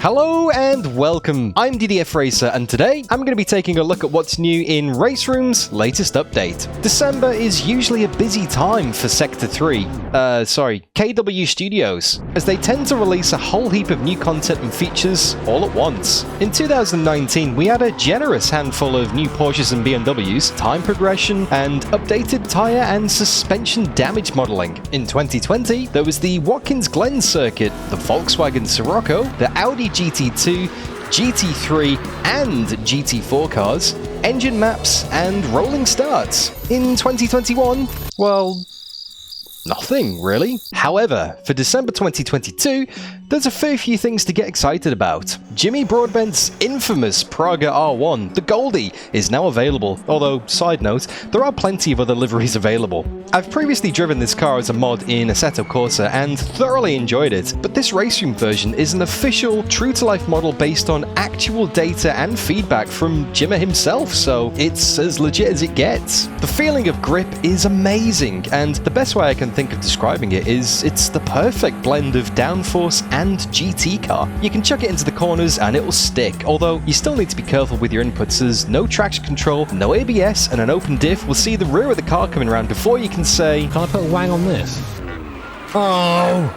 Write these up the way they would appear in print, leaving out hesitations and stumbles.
Hello and welcome, I'm DDF Racer, and today I'm going to be taking a look at what's new in RaceRoom's latest update. December is usually a busy time for KW Studios, as they tend to release a whole heap of new content and features all at once. In 2019, we had a generous handful of new Porsches and BMWs, time progression, and updated tyre and suspension damage modelling. In 2020, there was the Watkins Glen circuit, the Volkswagen Scirocco, the Audi GT2, GT3 and GT4 cars, engine maps, and rolling starts. In 2021, well, nothing really. However, for December 2022, there's a fair few things to get excited about. Jimmy Broadbent's infamous Praga R1, the Goldie, is now available, although, side note, there are plenty of other liveries available. I've previously driven this car as a mod in Assetto Corsa and thoroughly enjoyed it, but this RaceRoom version is an official, true-to-life model based on actual data and feedback from Jimmy himself, so it's as legit as it gets. The feeling of grip is amazing, and the best way I can think of describing it is it's the perfect blend of downforce and GT car. You can chuck it into the corners and it will stick, although you still need to be careful with your inputs as no traction control, no ABS, and an open diff will see the rear of the car coming around before you can say, "Can I put a wang on this?" Oh!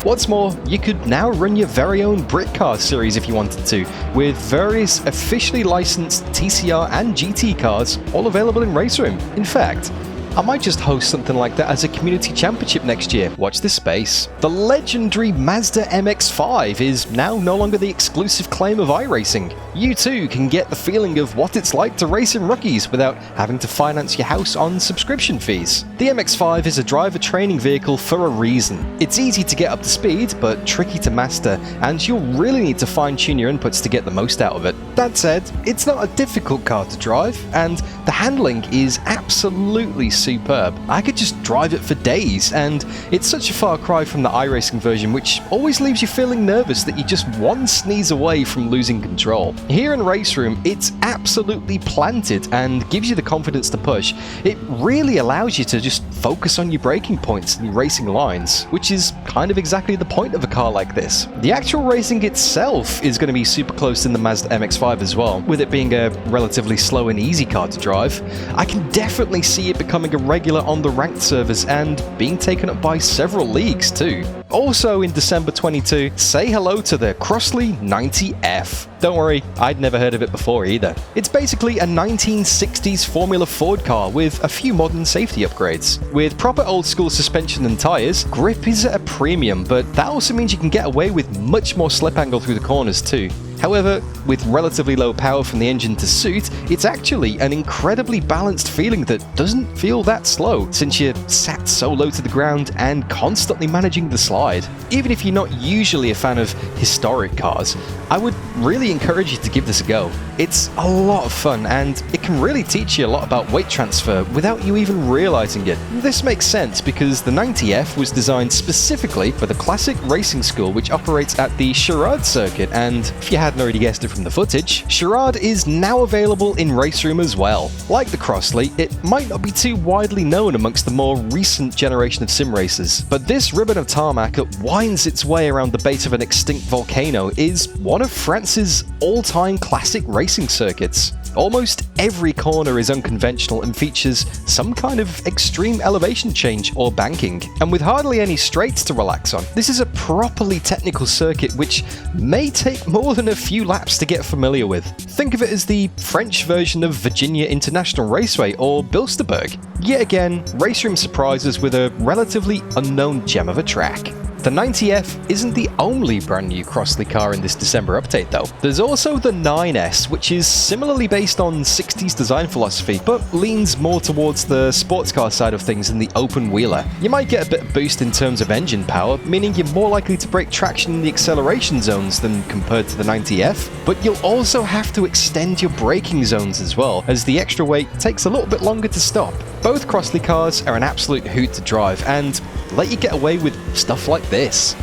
What's more, you could now run your very own Brit Car series if you wanted to, with various officially licensed TCR and GT cars all available in RaceRoom. In fact, I might just host something like that as a community championship next year. Watch this space. The legendary Mazda MX-5 is now no longer the exclusive claim of iRacing. You too can get the feeling of what it's like to race in rookies without having to finance your house on subscription fees. The MX-5 is a driver training vehicle for a reason. It's easy to get up to speed, but tricky to master, and you'll really need to fine-tune your inputs to get the most out of it. That said, it's not a difficult car to drive, and the handling is absolutely superb. I could just drive it for days, and it's such a far cry from the iRacing version, which always leaves you feeling nervous that you're just one sneeze away from losing control. Here in RaceRoom, it's absolutely planted and gives you the confidence to push. It really allows you to just focus on your braking points and your racing lines, which is kind of exactly the point of a car like this. The actual racing itself is going to be super close in the Mazda MX-5 as well, with it being a relatively slow and easy car to drive. I can definitely see it becoming a regular on the ranked servers and being taken up by several leagues too. Also in December 22, say hello to the Crosslé 90F. Don't worry, I'd never heard of it before either. It's basically a 1960s Formula Ford car with a few modern safety upgrades. With proper old school suspension and tyres, grip is at a premium, but that also means you can get away with much more slip angle through the corners too. However, with relatively low power from the engine to suit, it's actually an incredibly balanced feeling that doesn't feel that slow, since you're sat so low to the ground and constantly managing the slide. Even if you're not usually a fan of historic cars, I would really encourage you to give this a go. It's a lot of fun, and it can really teach you a lot about weight transfer without you even realizing it. This makes sense because the 90F was designed specifically for the classic racing school which operates at the Charade circuit, and if you hadn't already guessed it from the footage, Charade is now available in RaceRoom as well. Like the Crosslé, it might not be too widely known amongst the more recent generation of sim racers, but this ribbon of tarmac that winds its way around the base of an extinct volcano is one of France's all-time classic racing circuits. Almost every corner is unconventional and features some kind of extreme elevation change or banking, and with hardly any straights to relax on. This is a properly technical circuit which may take more than a few laps to get familiar with. Think of it as the French version of Virginia International Raceway or Bilsterberg. Yet again, RaceRoom surprises with a relatively unknown gem of a track. The 90F isn't the only brand new Crosslé car in this December update though. There's also the 9S, which is similarly based on 60s design philosophy, but leans more towards the sports car side of things than the open wheeler. You might get a bit of boost in terms of engine power, meaning you're more likely to break traction in the acceleration zones than compared to the 90F, but you'll also have to extend your braking zones as well, as the extra weight takes a little bit longer to stop. Both Crosslé cars are an absolute hoot to drive and let you get away with stuff like this.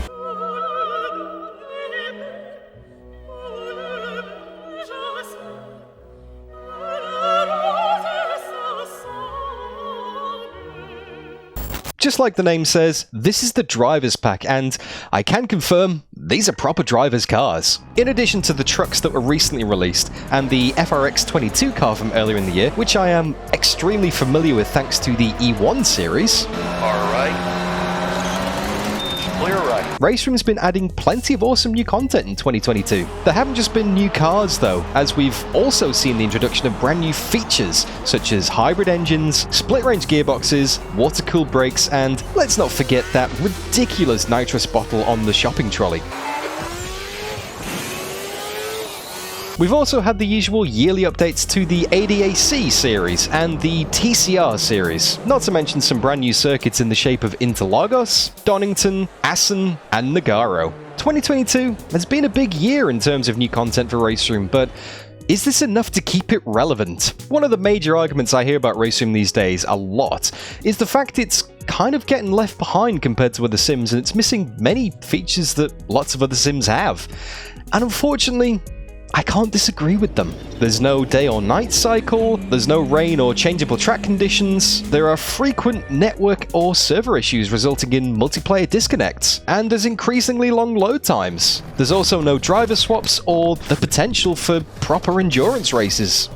Just like the name says, this is the driver's pack, and I can confirm these are proper drivers' cars. In addition to the trucks that were recently released, and the FRX22 car from earlier in the year, which I am extremely familiar with thanks to the E1 series. Alright. Clear right. RaceRoom's been adding plenty of awesome new content in 2022. There haven't just been new cars though, as we've also seen the introduction of brand new features such as hybrid engines, split-range gearboxes, water-cooled brakes, and let's not forget that ridiculous nitrous bottle on the shopping trolley. We've also had the usual yearly updates to the ADAC series and the TCR series, not to mention some brand new circuits in the shape of Interlagos, Donington, Assen, and Nogaro. 2022 has been a big year in terms of new content for RaceRoom, but is this enough to keep it relevant? One of the major arguments I hear about RaceRoom these days a lot is the fact it's kind of getting left behind compared to other sims, and it's missing many features that lots of other sims have. And unfortunately, I can't disagree with them. There's no day or night cycle, there's no rain or changeable track conditions, there are frequent network or server issues resulting in multiplayer disconnects, and there's increasingly long load times. There's also no driver swaps or the potential for proper endurance races.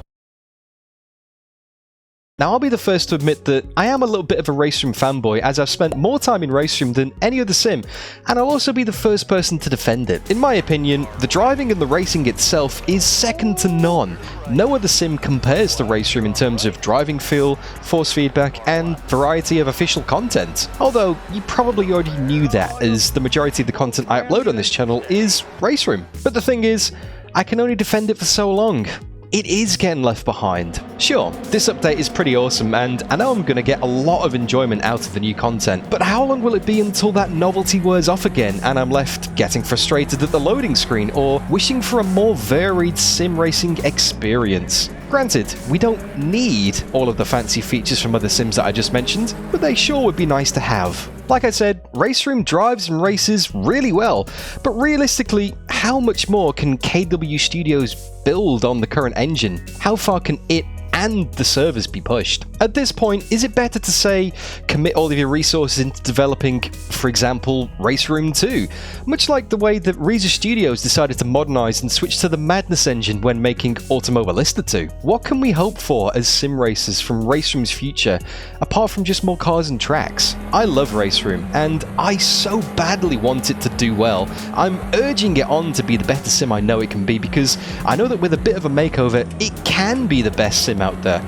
Now, I'll be the first to admit that I am a little bit of a RaceRoom fanboy, as I've spent more time in RaceRoom than any other sim, and I'll also be the first person to defend it. In my opinion, the driving and the racing itself is second to none. No other sim compares to RaceRoom in terms of driving feel, force feedback, and variety of official content. Although, you probably already knew that, as the majority of the content I upload on this channel is RaceRoom. But the thing is, I can only defend it for so long. It is getting left behind. Sure, this update is pretty awesome, and I know I'm going to get a lot of enjoyment out of the new content, but how long will it be until that novelty wears off again and I'm left getting frustrated at the loading screen or wishing for a more varied sim racing experience? Granted, we don't need all of the fancy features from other sims that I just mentioned, but they sure would be nice to have. Like I said, RaceRoom drives and races really well, but realistically, how much more can KW Studios build on the current engine? How far can it and the servers be pushed? At this point, is it better to say, commit all of your resources into developing, for example, RaceRoom 2? Much like the way that RaceRoom's Studios decided to modernize and switch to the Madness engine when making Automobilista 2. What can we hope for as sim racers from RaceRoom's future, apart from just more cars and tracks? I love RaceRoom, and I so badly want it to do well. I'm urging it on to be the better sim I know it can be, because I know that with a bit of a makeover, it can be the best sim out there.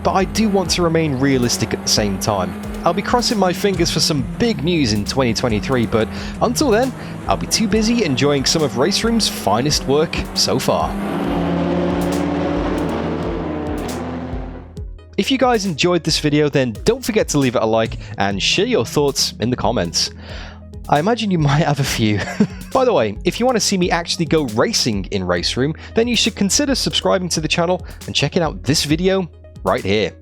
But I do want to remain realistic at the same time. I'll be crossing my fingers for some big news in 2023, but until then, I'll be too busy enjoying some of RaceRoom's finest work so far. If you guys enjoyed this video, then don't forget to leave it a like and share your thoughts in the comments. I imagine you might have a few. By the way, if you want to see me actually go racing in RaceRoom, then you should consider subscribing to the channel and checking out this video right here.